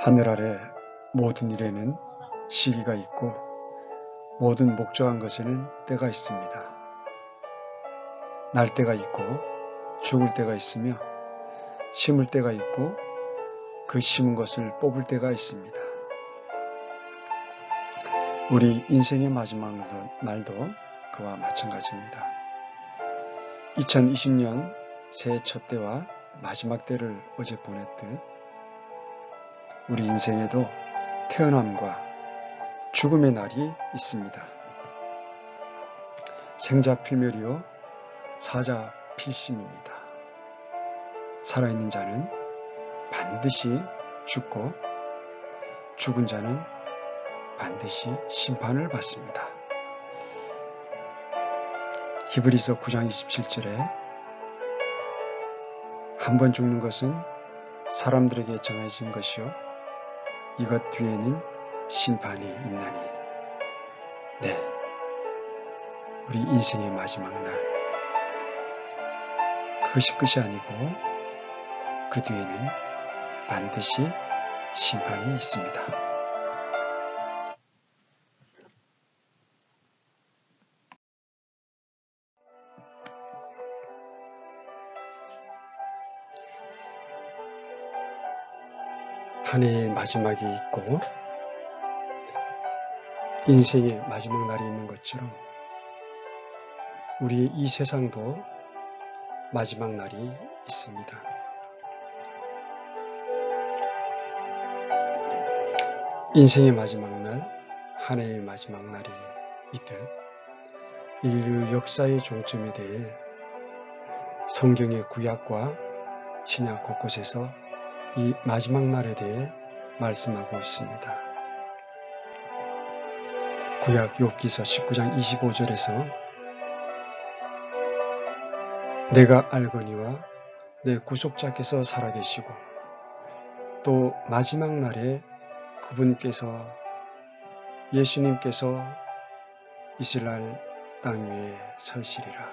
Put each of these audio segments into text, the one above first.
하늘 아래 모든 일에는 시기가 있고 모든 목적한 것에는 때가 있습니다. 날 때가 있고 죽을 때가 있으며 심을 때가 있고 그 심은 것을 뽑을 때가 있습니다. 우리 인생의 마지막 날도 그와 마찬가지입니다. 2020년 새해 첫 때와 마지막 때를 어제 보냈듯 우리 인생에도 태어남과 죽음의 날이 있습니다. 생자 필멸이요 사자 필심입니다. 살아있는 자는 반드시 죽고 죽은 자는 반드시 심판을 받습니다. 히브리서 9장 27절에 한 번 죽는 것은 사람들에게 정해진 것이요 이것 뒤에는 심판이 있나니. 네, 우리 인생의 마지막 날 그것이 끝이 아니고 그 뒤에는 반드시 심판이 있습니다. 한 해의 마지막이 있고 인생의 마지막 날이 있는 것처럼 우리의 이 세상도 마지막 날이 있습니다. 인생의 마지막 날, 한 해의 마지막 날이 있듯 인류 역사의 종점에 대해 성경의 구약과 신약 곳곳에서 이 마지막 날에 대해 말씀하고 있습니다. 구약 욥기서 19장 25절에서 내가 알거니와 내 구속자께서 살아계시고 또 마지막 날에 그분께서 예수님께서 이스라엘 땅 위에 서시리라.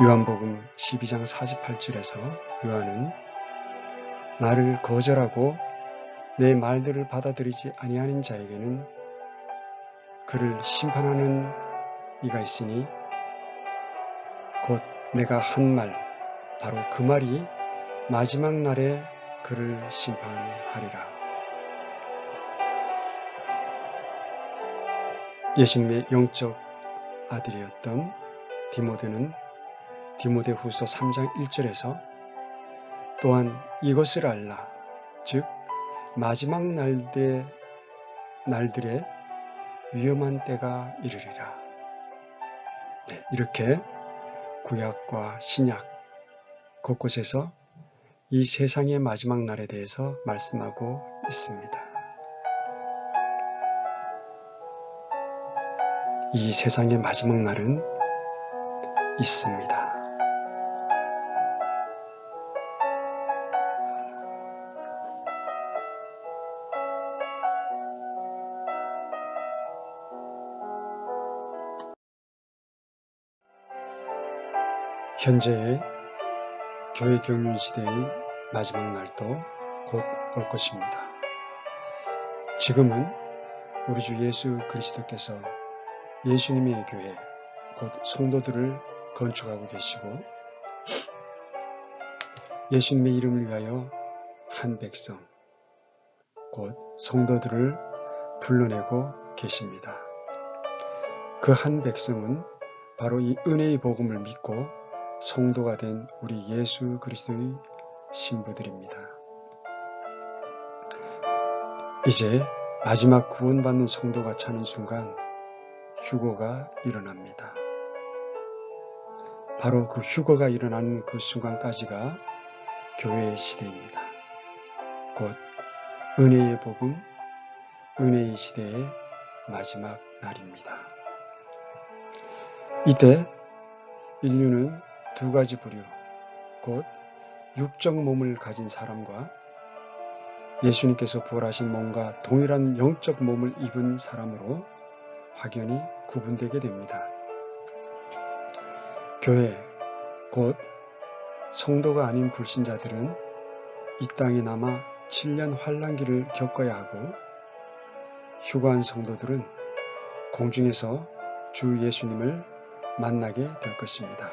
요한복음 12장 48절에서 요한은 나를 거절하고 내 말들을 받아들이지 아니하는 자에게는 그를 심판하는 이가 있으니 곧 내가 한 말 바로 그 말이 마지막 날에 그를 심판하리라. 예수님의 영적 아들이었던 디모데는 디모데후서 3장 1절에서 또한 이것을 알라 즉 마지막 날들에 위험한 때가 이르리라. 네, 이렇게 구약과 신약 곳곳에서 이 세상의 마지막 날에 대해서 말씀하고 있습니다. 이 세상의 마지막 날은 있습니다. 현재의 교회 경륜 시대의 마지막 날도 곧 올 것입니다. 지금은 우리 주 예수 그리스도께서 예수님의 교회, 곧 성도들을 건축하고 계시고 예수님의 이름을 위하여 한 백성, 곧 성도들을 불러내고 계십니다. 그 한 백성은 바로 이 은혜의 복음을 믿고 성도가 된 우리 예수 그리스도의 신부들입니다. 이제 마지막 구원받는 성도가 차는 순간 휴거가 일어납니다. 바로 그 휴거가 일어나는 그 순간까지가 교회의 시대입니다. 곧 은혜의 복음, 은혜의 시대의 마지막 날입니다. 이때 인류는 두 가지 부류, 곧 육적 몸을 가진 사람과 예수님께서 부활하신 몸과 동일한 영적 몸을 입은 사람으로 확연히 구분되게 됩니다. 교회, 곧 성도가 아닌 불신자들은 이 땅에 남아 7년 환란기를 겪어야 하고 휴가한 성도들은 공중에서 주 예수님을 만나게 될 것입니다.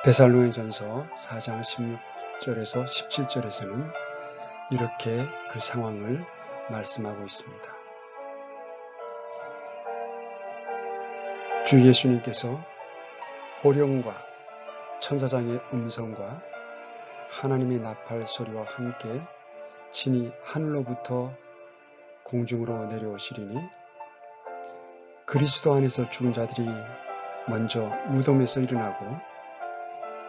데살로니가전서 4장 16절에서 17절에서는 이렇게 그 상황을 말씀하고 있습니다. 주 예수님께서 호령과 천사장의 음성과 하나님의 나팔 소리와 함께 친히 하늘로부터 공중으로 내려오시리니 그리스도 안에서 죽은 자들이 먼저 무덤에서 일어나고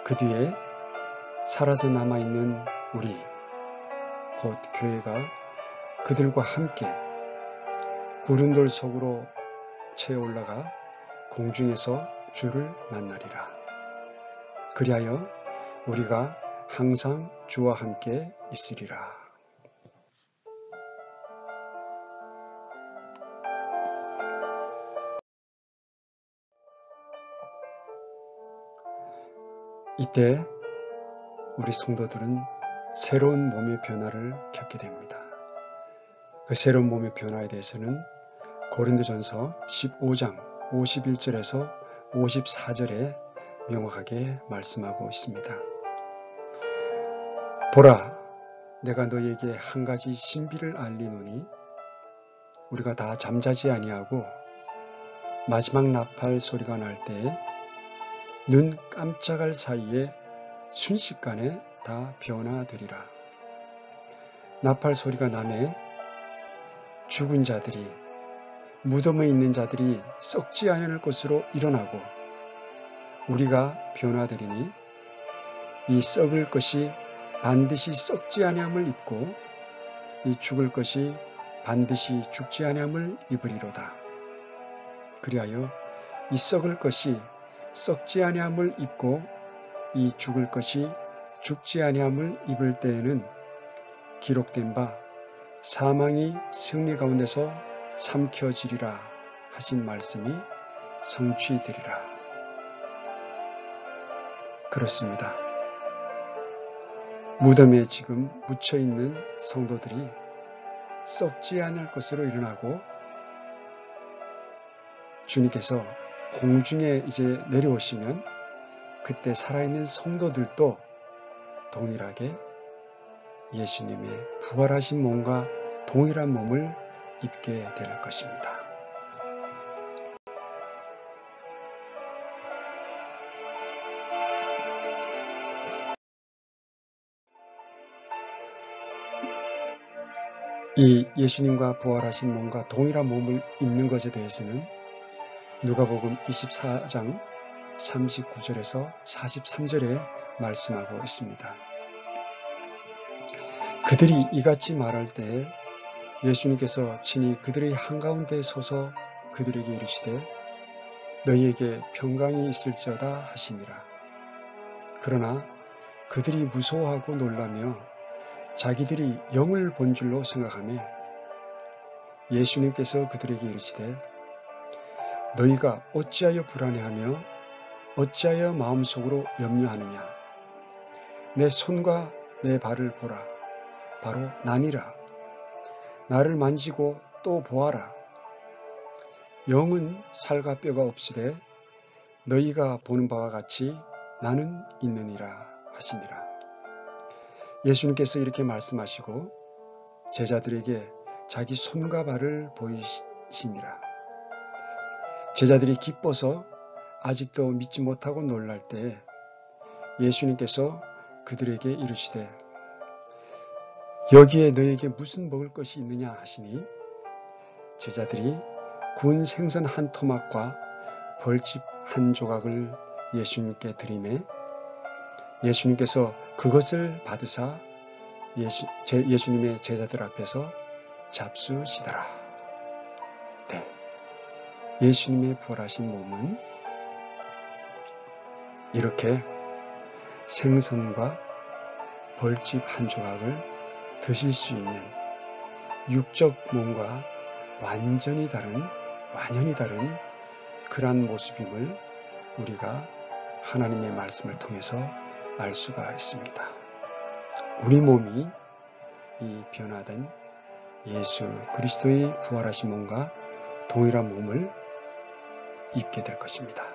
그 뒤에 살아서 남아있는 우리 곧 교회가 그들과 함께 구름돌 속으로 채어 올라가 공중에서 주를 만나리라. 그리하여 우리가 항상 주와 함께 있으리라. 이때 우리 성도들은 새로운 몸의 변화를 겪게 됩니다. 그 새로운 몸의 변화에 대해서는 고린도전서 15장 51절에서 54절에 명확하게 말씀하고 있습니다. 보라, 내가 너희에게 한 가지 신비를 알리노니 우리가 다 잠자지 아니하고 마지막 나팔 소리가 날 때에 눈 깜짝할 사이에 순식간에 다 변화되리라. 나팔 소리가 나매 죽은 자들이 무덤에 있는 자들이 썩지 아니할 것으로 일어나고 우리가 변화되리니 이 썩을 것이 반드시 썩지 아니함을 입고 이 죽을 것이 반드시 죽지 아니함을 입으리로다. 그리하여 이 썩을 것이 썩지 아니함을 입고 이 죽을 것이 죽지 아니함을 입을 때에는 기록된 바 사망이 승리 가운데서 삼켜지리라 하신 말씀이 성취되리라. 그렇습니다. 무덤에 지금 묻혀있는 성도들이 썩지 않을 것으로 일어나고 주님께서 공중에 이제 내려오시면 그때 살아있는 성도들도 동일하게 예수님의 부활하신 몸과 동일한 몸을 입게 될 것입니다. 이 예수님과 부활하신 몸과 동일한 몸을 입는 것에 대해서는 누가복음 24장 39절에서 43절에 말씀하고 있습니다. 그들이 이같이 말할 때에 예수님께서 친히 그들의 한가운데 서서 그들에게 이르시되 너희에게 평강이 있을지어다 하시니라. 그러나 그들이 무서워하고 놀라며 자기들이 영을 본 줄로 생각하며 예수님께서 그들에게 이르시되 너희가 어찌하여 불안해하며 어찌하여 마음속으로 염려하느냐. 내 손과 내 발을 보라. 바로 나니라. 나를 만지고 또 보아라. 영은 살과 뼈가 없으되 너희가 보는 바와 같이 나는 있느니라 하시니라. 예수님께서 이렇게 말씀하시고 제자들에게 자기 손과 발을 보이시니라. 제자들이 기뻐서 아직도 믿지 못하고 놀랄 때 예수님께서 그들에게 이르시되 여기에 너희에게 무슨 먹을 것이 있느냐 하시니 제자들이 구운 생선 한 토막과 벌집 한 조각을 예수님께 드리매 예수님께서 그것을 받으사 예수님의 제자들 앞에서 잡수시더라. 네. 예수님의 부활하신 몸은 이렇게 생선과 벌집 한 조각을 드실 수 있는 육적 몸과 완연히 다른 그러한 모습임을 우리가 하나님의 말씀을 통해서 알 수가 있습니다. 우리 몸이 이 변화된 예수 그리스도의 부활하신 몸과 동일한 몸을 입게 될 것입니다.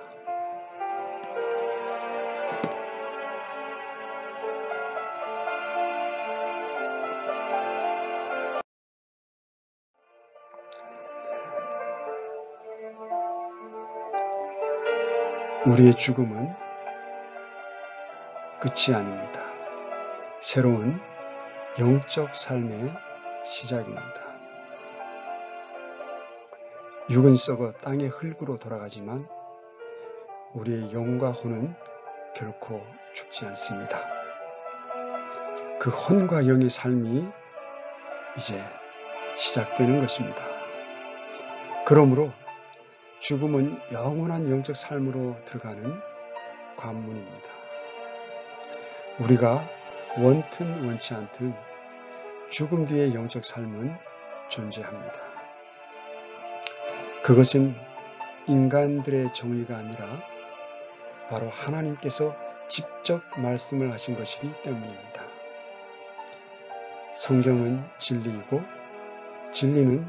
우리의 죽음은 끝이 아닙니다. 새로운 영적 삶의 시작입니다. 육은 썩어 땅의 흙으로 돌아가지만 우리의 영과 혼은 결코 죽지 않습니다. 그 혼과 영의 삶이 이제 시작되는 것입니다. 그러므로 죽음은 영원한 영적 삶으로 들어가는 관문입니다. 우리가 원튼 원치 않든 죽음 뒤의 영적 삶은 존재합니다. 그것은 인간들의 정의가 아니라 바로 하나님께서 직접 말씀을 하신 것이기 때문입니다. 성경은 진리이고 진리는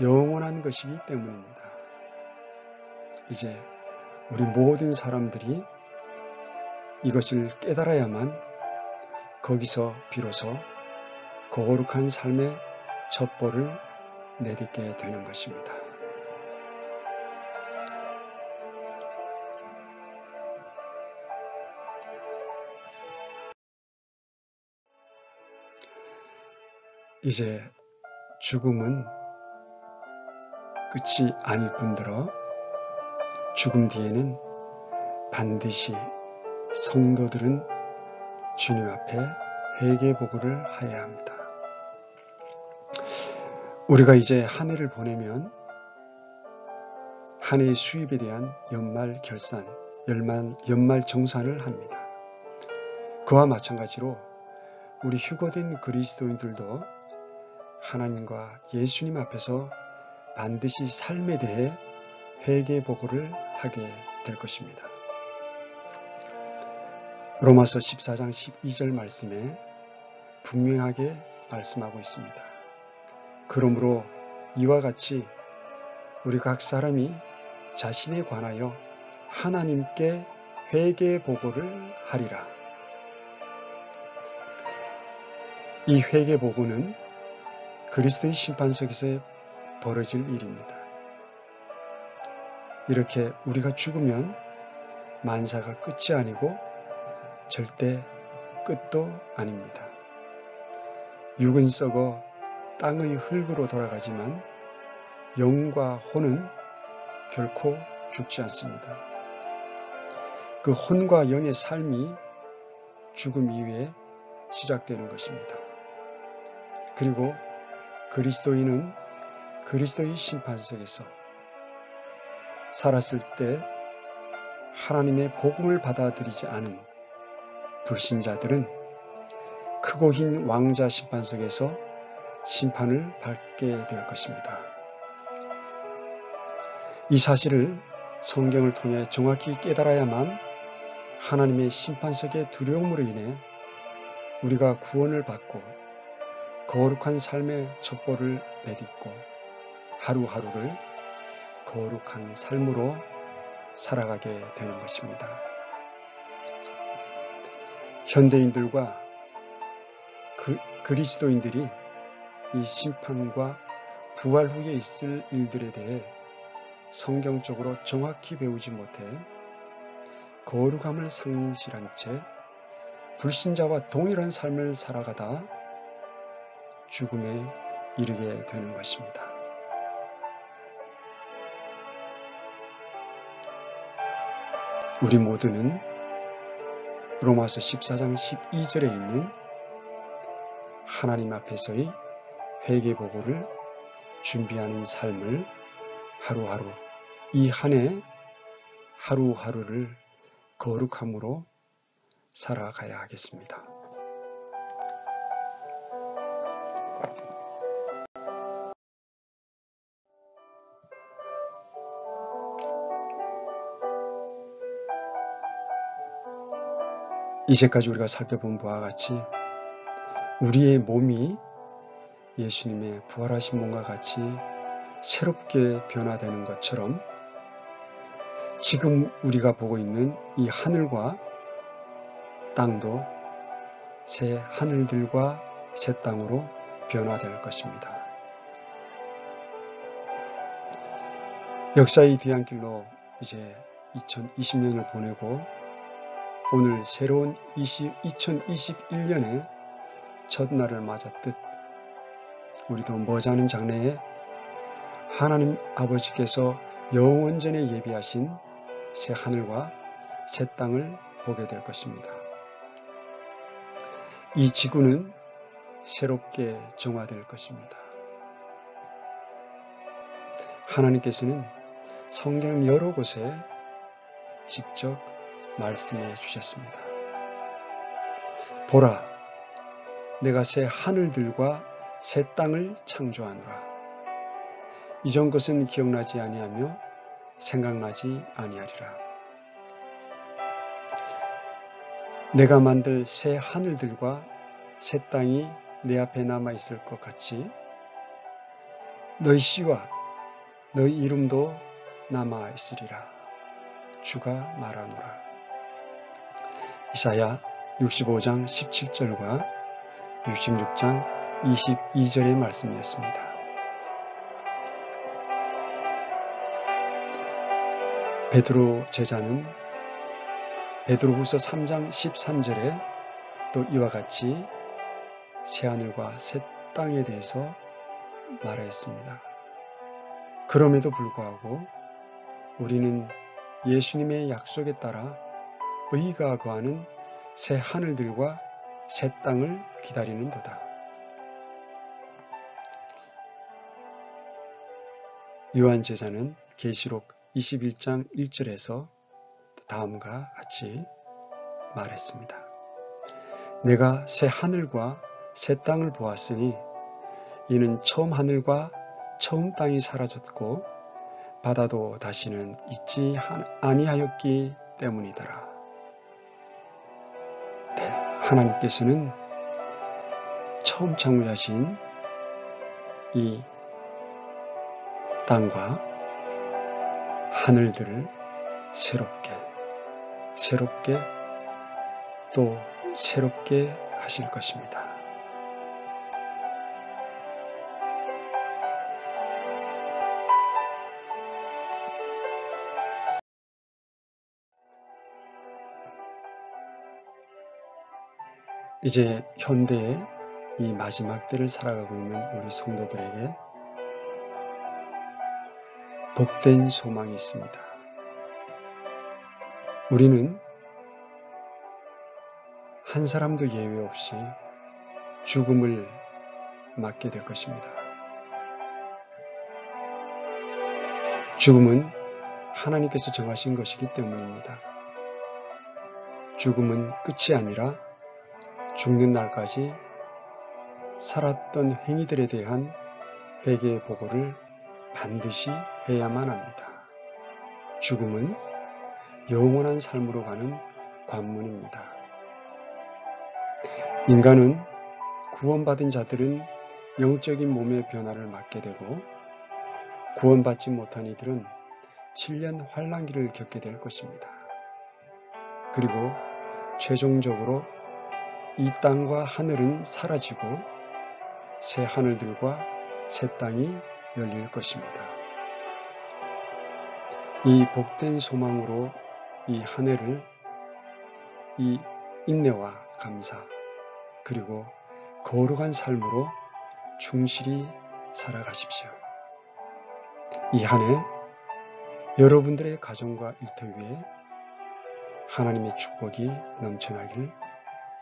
영원한 것이기 때문입니다. 이제 우리 모든 사람들이 이것을 깨달아야만 거기서 비로소 거룩한 삶의 첩보를 내딛게 되는 것입니다. 이제 죽음은 끝이 아닐 뿐더러 죽음 뒤에는 반드시 성도들은 주님 앞에 회개보고를 하여야 합니다. 우리가 이제 한 해를 보내면 한 해의 수입에 대한 연말 결산, 연말 정산을 합니다. 그와 마찬가지로 우리 휴거된 그리스도인들도 하나님과 예수님 앞에서 반드시 삶에 대해 회개보고를 하게 될 것입니다. 로마서 14장 12절 말씀에 분명하게 말씀하고 있습니다. 그러므로 이와 같이 우리 각 사람이 자신에 관하여 하나님께 회개보고를 하리라. 이 회개보고는 그리스도의 심판석에서 벌어질 일입니다. 이렇게 우리가 죽으면 만사가 끝이 아니고 절대 끝도 아닙니다. 육은 썩어 땅의 흙으로 돌아가지만 영과 혼은 결코 죽지 않습니다. 그 혼과 영의 삶이 죽음 이후에 시작되는 것입니다. 그리고 그리스도인은 그리스도의 심판석에서 살았을 때 하나님의 복음을 받아들이지 않은 불신자들은 크고 흰 왕자 심판석에서 심판을 받게 될 것입니다. 이 사실을 성경을 통해 정확히 깨달아야만 하나님의 심판석의 두려움으로 인해 우리가 구원을 받고 거룩한 삶의 첩보를 내딛고 하루하루를 거룩한 삶으로 살아가게 되는 것입니다. 현대인들과 그리스도인들이 이 심판과 부활 후에 있을 일들에 대해 성경적으로 정확히 배우지 못해 거룩함을 상실한 채 불신자와 동일한 삶을 살아가다 죽음에 이르게 되는 것입니다. 우리 모두는 로마서 14장 12절에 있는 하나님 앞에서의 회개보고를 준비하는 삶을 하루하루, 이 한 해 하루하루를 거룩함으로 살아가야 하겠습니다. 이제까지 우리가 살펴본 바와 같이 우리의 몸이 예수님의 부활하신 몸과 같이 새롭게 변화되는 것처럼 지금 우리가 보고 있는 이 하늘과 땅도 새 하늘들과 새 땅으로 변화될 것입니다. 역사의 뒤안길로 이제 2020년을 보내고 오늘 새로운 2021년의 첫날을 맞았듯 우리도 머지않은 장래에 하나님 아버지께서 영원전에 예비하신 새 하늘과 새 땅을 보게 될 것입니다. 이 지구는 새롭게 정화될 것입니다. 하나님께서는 성경 여러 곳에 직접 말씀해 주셨습니다. 보라, 내가 새 하늘들과 새 땅을 창조하노라. 이전 것은 기억나지 아니하며 생각나지 아니하리라. 내가 만들 새 하늘들과 새 땅이 내 앞에 남아 있을 것 같이 너희 씨와 너희 이름도 남아 있으리라. 주가 말하노라. 이사야 65장 17절과 66장 22절의 말씀이었습니다. 베드로 제자는 베드로후서 3장 13절에 또 이와 같이 새하늘과 새 땅에 대해서 말하였습니다. 그럼에도 불구하고 우리는 예수님의 약속에 따라 의가 거하는 새 하늘들과 새 땅을 기다리는도다. 요한 제자는 계시록 21장 1절에서 다음과 같이 말했습니다. 내가 새 하늘과 새 땅을 보았으니 이는 처음 하늘과 처음 땅이 사라졌고 바다도 다시는 있지 아니하였기 때문이더라. 네, 하나님께서는 처음 창조하신 이 땅과 하늘들을 새롭게 또 새롭게 하실 것입니다. 이제 현대의 이 마지막 때를 살아가고 있는 우리 성도들에게 복된 소망이 있습니다. 우리는 한 사람도 예외 없이 죽음을 맞게 될 것입니다. 죽음은 하나님께서 정하신 것이기 때문입니다. 죽음은 끝이 아니라 죽는 날까지 살았던 행위들에 대한 회개의 보고를 반드시 해야만 합니다. 죽음은 영원한 삶으로 가는 관문입니다. 인간은 구원받은 자들은 영적인 몸의 변화를 맞게 되고 구원받지 못한 이들은 7년 환난기를 겪게 될 것입니다. 그리고 최종적으로 이 땅과 하늘은 사라지고 새 하늘들과 새 땅이 열릴 것입니다. 이 복된 소망으로 이 한 해를 이 인내와 감사 그리고 거룩한 삶으로 충실히 살아가십시오. 이 한 해 여러분들의 가정과 일터 위에 하나님의 축복이 넘쳐나길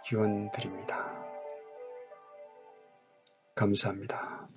기원드립니다. 감사합니다.